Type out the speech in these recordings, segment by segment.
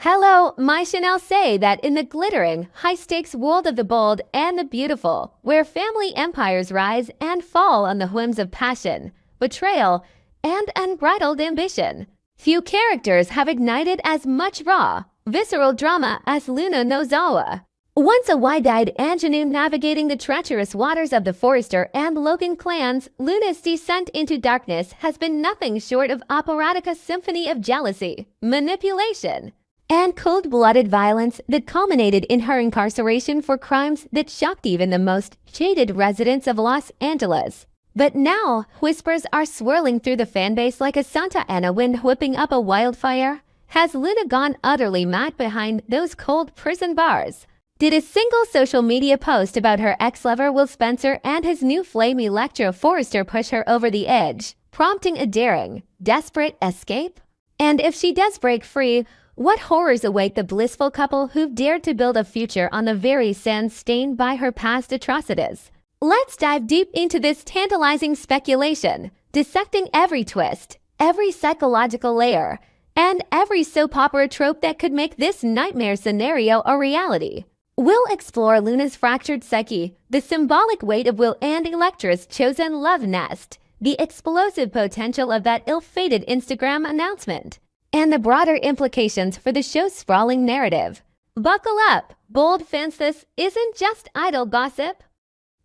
Hello, my Chanel say that in the glittering, high-stakes world of the bold and the beautiful, where family empires rise and fall on the whims of passion, betrayal, and unbridled ambition, few characters have ignited as much raw, visceral drama as Luna Nozawa. Once a wide-eyed ingenue navigating the treacherous waters of the Forrester and Logan clans, Luna's descent into darkness has been nothing short of operatic symphony of jealousy, manipulation, and cold-blooded violence that culminated in her incarceration for crimes that shocked even the most jaded residents of Los Angeles. But now, whispers are swirling through the fanbase like a Santa Ana wind whipping up a wildfire. Has Luna gone utterly mad behind those cold prison bars? Did a single social media post about her ex-lover Will Spencer and his new flame Electra Forrester push her over the edge, prompting a daring, desperate escape? And if she does break free, what horrors await the blissful couple who've dared to build a future on the very sand stained by her past atrocities? Let's dive deep into this tantalizing speculation, dissecting every twist, every psychological layer, and every soap opera trope that could make this nightmare scenario a reality. We'll explore Luna's fractured psyche, the symbolic weight of Will and Electra's chosen love nest, the explosive potential of that ill-fated Instagram announcement, and the broader implications for the show's sprawling narrative. Buckle up, bold fans, this isn't just idle gossip.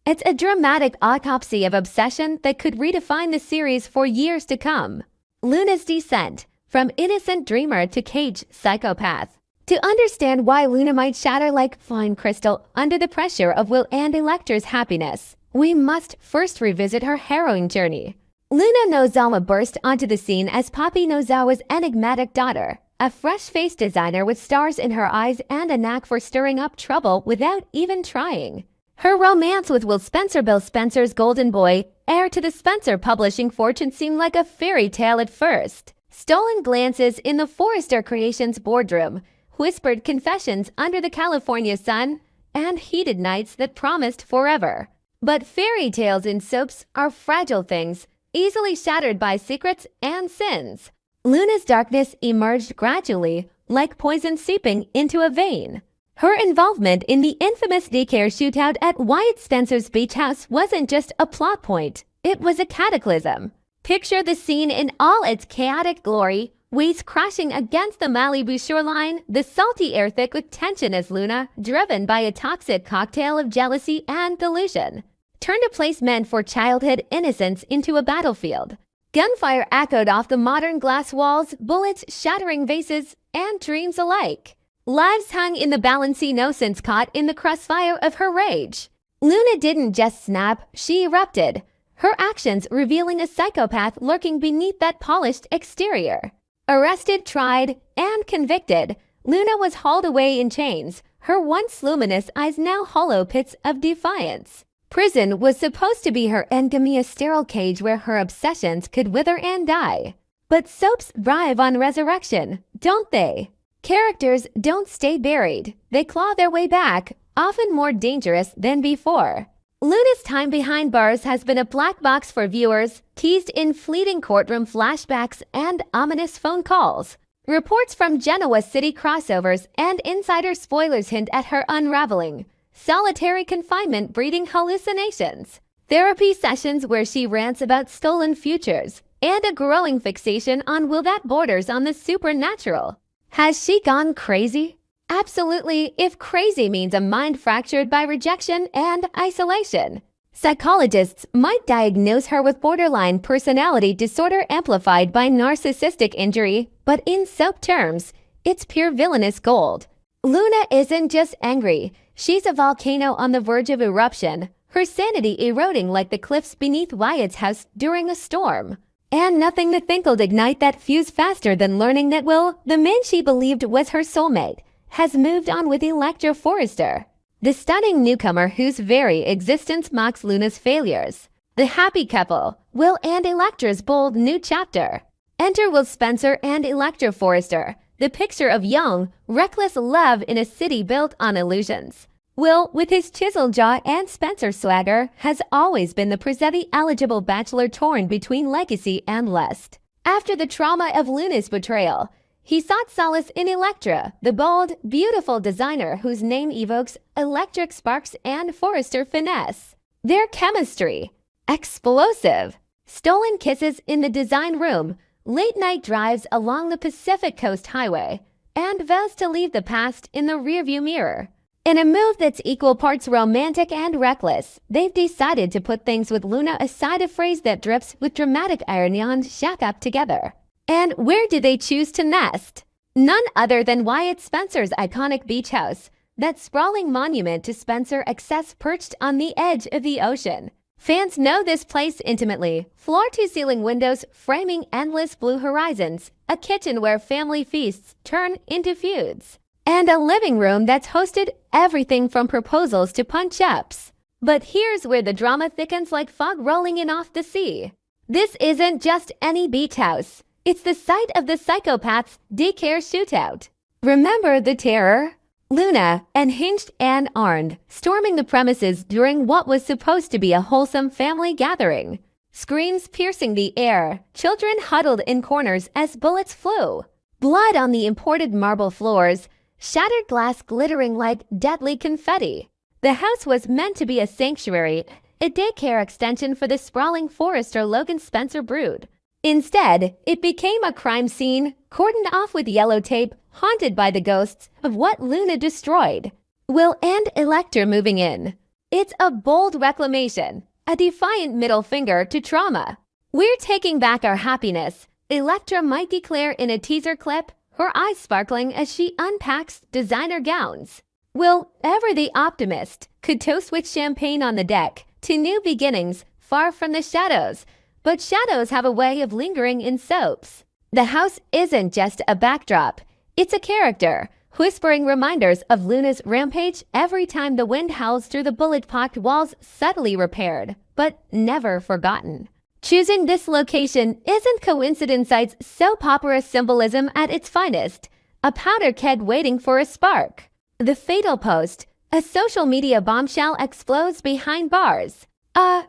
It's a dramatic autopsy of obsession that could redefine the series for years to come. Luna's descent, from innocent dreamer to caged psychopath. To understand why Luna might shatter like fine crystal under the pressure of Will and Electra's happiness, we must first revisit her harrowing journey. Luna Nozawa burst onto the scene as Poppy Nozawa's enigmatic daughter, a fresh-faced designer with stars in her eyes and a knack for stirring up trouble without even trying. Her romance with Will Spencer, Bill Spencer's golden boy, heir to the Spencer publishing fortune, seemed like a fairy tale at first. Stolen glances in the Forrester Creations boardroom, whispered confessions under the California sun, and heated nights that promised forever. But fairy tales in soaps are fragile things, easily shattered by secrets and sins. Luna's darkness emerged gradually, like poison seeping into a vein. Her involvement in the infamous daycare shootout at Wyatt Spencer's beach house wasn't just a plot point, it was a cataclysm. Picture the scene in all its chaotic glory, waves crashing against the Malibu shoreline, the salty air thick with tension as Luna, driven by a toxic cocktail of jealousy and delusion, turned a place meant for childhood innocence into a battlefield. Gunfire echoed off the modern glass walls, bullets shattering vases and dreams alike. Lives hung in the balance, innocence caught in the crossfire of her rage. Luna didn't just snap, she erupted, her actions revealing a psychopath lurking beneath that polished exterior. Arrested, tried, and convicted, Luna was hauled away in chains, her once luminous eyes now hollow pits of defiance. Prison was supposed to be her endgame, a sterile cage where her obsessions could wither and die. But soaps thrive on resurrection, don't they? Characters don't stay buried. They claw their way back, often more dangerous than before. Luna's time behind bars has been a black box for viewers, teased in fleeting courtroom flashbacks and ominous phone calls. Reports from Genoa City crossovers and insider spoilers hint at her unraveling. Solitary confinement breeding hallucinations. Therapy sessions where she rants about stolen futures. And a growing fixation on will that borders on the supernatural. Has she gone crazy? Absolutely, if crazy means a mind fractured by rejection and isolation. Psychologists might diagnose her with borderline personality disorder amplified by narcissistic injury, but in soap terms, it's pure villainous gold. Luna isn't just angry, she's a volcano on the verge of eruption, her sanity eroding like the cliffs beneath Wyatt's house during a storm. And nothing to think will ignite that fuse faster than learning that Will, the man she believed was her soulmate, has moved on with Electra Forrester, the stunning newcomer whose very existence mocks Luna's failures. The happy couple, Will and Electra's bold new chapter. Enter Will Spencer and Electra Forrester, the picture of young, reckless love in a city built on illusions. Will, with his chiseled jaw and Spencer swagger, has always been the Presetti-eligible bachelor torn between legacy and lust. After the trauma of Luna's betrayal, he sought solace in Elektra, the bold, beautiful designer whose name evokes electric sparks and Forrester finesse. Their chemistry, explosive. Stolen kisses in the design room, late-night drives along the Pacific Coast Highway, and vows to leave the past in the rearview mirror. In a move that's equal parts romantic and reckless, they've decided to put things with Luna aside, a phrase that drips with dramatic irony on shack up together. And where do they choose to nest? None other than Wyatt Spencer's iconic beach house, that sprawling monument to Spencer excess perched on the edge of the ocean. Fans know this place intimately. Floor-to-ceiling windows framing endless blue horizons, a kitchen where family feasts turn into feuds, and a living room that's hosted everything from proposals to punch-ups. But here's where the drama thickens like fog rolling in off the sea. This isn't just any beach house. It's the site of the psychopath's daycare shootout. Remember the terror? Luna, unhinged and armed, storming the premises during what was supposed to be a wholesome family gathering. Screams piercing the air, children huddled in corners as bullets flew. Blood on the imported marble floors, shattered glass glittering like deadly confetti. The house was meant to be a sanctuary, a daycare extension for the sprawling Forrester Logan Spencer brood. Instead, it became a crime scene, cordoned off with yellow tape, haunted by the ghosts of what Luna destroyed. Will and Elektra moving in. It's a bold reclamation, a defiant middle finger to trauma. We're taking back our happiness, Elektra might declare in a teaser clip, her eyes sparkling as she unpacks designer gowns. Will, ever the optimist, could toast with champagne on the deck to new beginnings far from the shadows. But shadows have a way of lingering in soaps. The house isn't just a backdrop. It's a character, whispering reminders of Luna's rampage every time the wind howls through the bullet-pocked walls, subtly repaired, but never forgotten. Choosing this location isn't coincidence, it's soap opera symbolism at its finest, a powder keg waiting for a spark. The fatal post, a social media bombshell, explodes behind bars.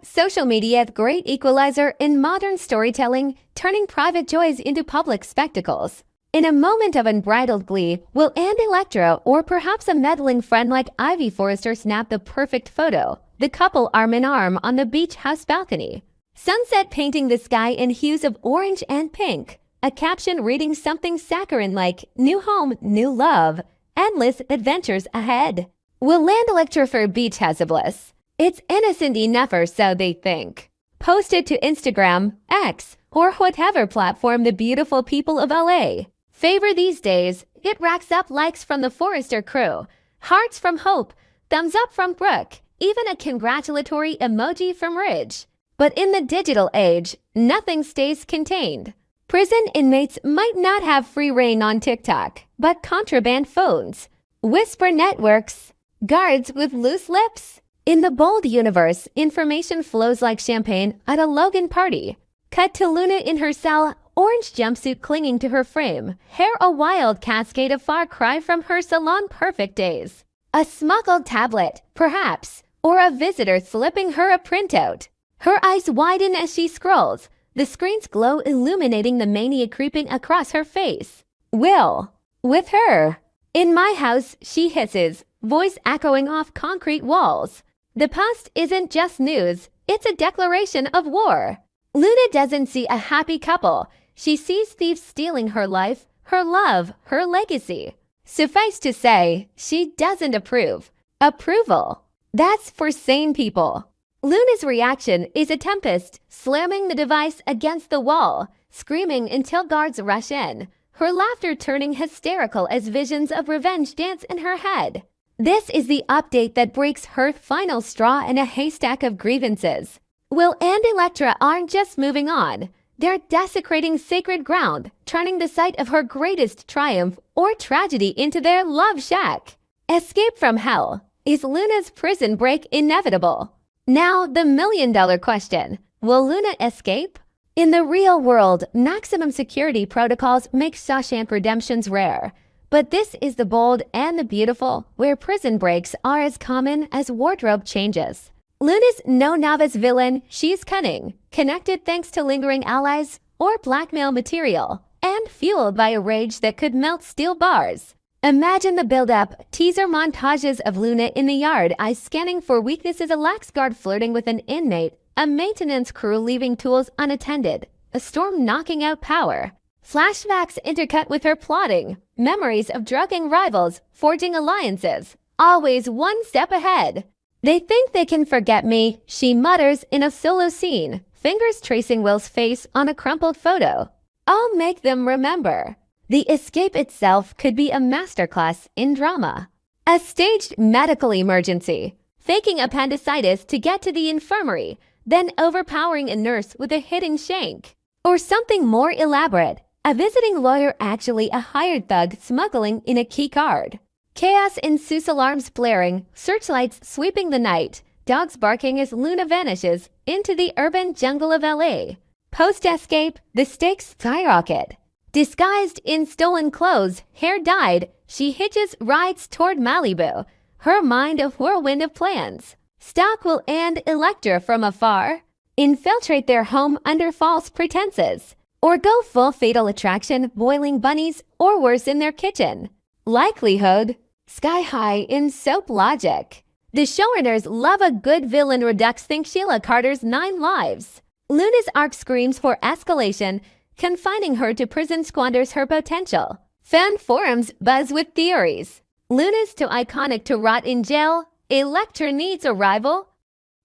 Social media, great equalizer in modern storytelling, turning private joys into public spectacles. In a moment of unbridled glee, will and Elektra, or perhaps a meddling friend like Ivy Forrester, snap the perfect photo? The couple arm in arm on the beach house balcony. Sunset painting the sky in hues of orange and pink. A caption reading something saccharine like, "New home, new love. Endless adventures ahead." Will land Elektra for beach house of bliss? It's innocent enough, or so they think. Post it to Instagram, X, or whatever platform the beautiful people of LA favor these days. It racks up likes from the Forrester crew, hearts from Hope, thumbs up from Brooke, even a congratulatory emoji from Ridge. But in the digital age, nothing stays contained. Prison inmates might not have free reign on TikTok, but contraband phones, whisper networks, guards with loose lips. In the bold universe, information flows like champagne at a Logan party. Cut to Luna in her cell, orange jumpsuit clinging to her frame, hair a wild cascade, a far cry from her salon-perfect days. A smuggled tablet, perhaps, or a visitor slipping her a printout. Her eyes widen as she scrolls, the screen's glow illuminating the mania creeping across her face. Will, with her. "In my house," she hisses, voice echoing off concrete walls. The post isn't just news, it's a declaration of war. Luna doesn't see a happy couple. She sees thieves stealing her life, her love, her legacy. Suffice to say, she doesn't approve. Approval, that's for sane people. Luna's reaction is a tempest, slamming the device against the wall, screaming until guards rush in, her laughter turning hysterical as visions of revenge dance in her head. This is the update that breaks her final straw in a haystack of grievances. Will and Elektra aren't just moving on. They're desecrating sacred ground, turning the site of her greatest triumph or tragedy into their love shack. Escape from hell. Is Luna's prison break inevitable? Now, the million-dollar question. Will Luna escape? In the real world, maximum security protocols make Shawshank redemptions rare. But this is the bold and the beautiful, where prison breaks are as common as wardrobe changes. Luna's no novice villain, she's cunning, connected thanks to lingering allies or blackmail material. and fueled by a rage that could melt steel bars. Imagine the build-up, teaser montages of Luna in the yard, eyes scanning for weaknesses, a lax guard flirting with an inmate, a maintenance crew leaving tools unattended, a storm knocking out power. Flashbacks intercut with her plotting, memories of drugging rivals, forging alliances, always one step ahead. They think they can forget me, she mutters in a solo scene, fingers tracing Will's face on a crumpled photo. I'll make them remember. The escape itself could be a masterclass in drama. A staged medical emergency, faking appendicitis to get to the infirmary, then overpowering a nurse with a hidden shank. Or something more elaborate, a visiting lawyer actually a hired thug smuggling in a key card. Chaos ensues, alarms blaring, searchlights sweeping the night, dogs barking as Luna vanishes into the urban jungle of LA. Post-escape, the stakes skyrocket. Disguised in stolen clothes, hair dyed, she hitches rides toward Malibu, her mind a whirlwind of plans. Stalk Will and Electra from afar, infiltrate their home under false pretenses, or go full Fatal Attraction, boiling bunnies, or worse in their kitchen. Likelihood, sky high in soap logic. The showrunners love a good villain redux, think Sheila Carter's 9 Lives. Luna's arc screams for escalation, confining her to prison squanders her potential. Fan forums buzz with theories. Luna's too iconic to rot in jail. Electra needs a rival.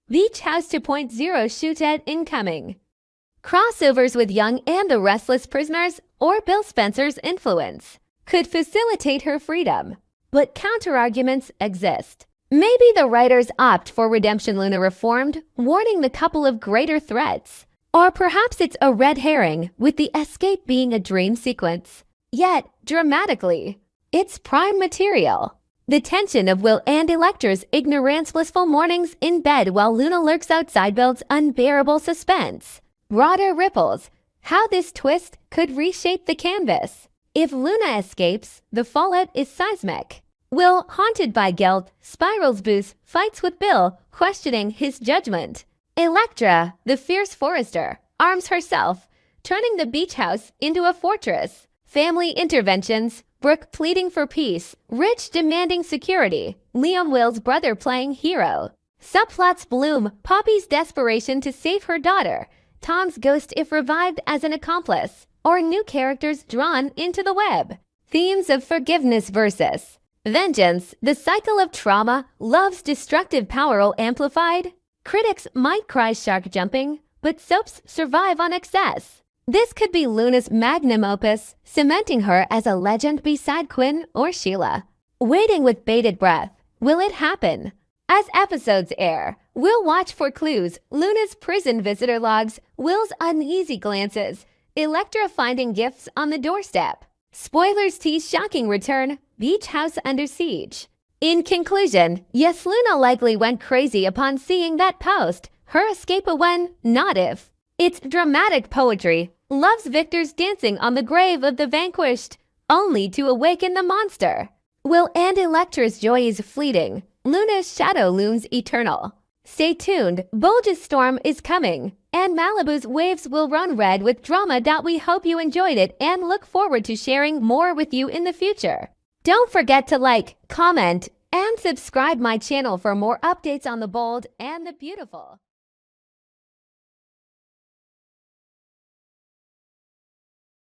Beach House 2.0 shoot at incoming. Crossovers with Young and the Restless Prisoners or Bill Spencer's influence could facilitate her freedom. But counterarguments exist. Maybe the writers opt for redemption, Luna reformed, warning the couple of greater threats. Or perhaps it's a red herring, with the escape being a dream sequence. Yet, dramatically, it's prime material. The tension of Will and Electra's ignorance, blissful mornings in bed while Luna lurks outside builds unbearable suspense. Broader ripples, how this twist could reshape the canvas. If Luna escapes, the fallout is seismic. Will, haunted by guilt, spirals boost, fights with Bill, questioning his judgment. Electra, the fierce forester, arms herself, turning the beach house into a fortress. Family interventions, Brooke pleading for peace, Rich demanding security, Liam Will's brother playing hero. Subplots bloom, Poppy's desperation to save her daughter, Tom's ghost if revived as an accomplice, or new characters drawn into the web. Themes of forgiveness versus vengeance, the cycle of trauma, love's destructive power all amplified. Critics might cry shark jumping, but soaps survive on excess. This could be Luna's magnum opus, cementing her as a legend beside Quinn or Sheila. Waiting with bated breath, will it happen? As episodes air, we'll watch for clues, Luna's prison visitor logs, Will's uneasy glances, Electra finding gifts on the doorstep. Spoilers tease shocking return, beach house under siege. In conclusion, yes, Luna likely went crazy upon seeing that post. Her escape a when, not if. It's dramatic poetry, loves victors dancing on the grave of the vanquished, only to awaken the monster. Will and Electra's joy is fleeting, Luna's shadow looms eternal. Stay tuned, Bulge's storm is coming, and Malibu's waves will run red with drama. We hope you enjoyed it and look forward to sharing more with you in the future. Don't forget to like, comment, and subscribe my channel for more updates on the bold and the beautiful.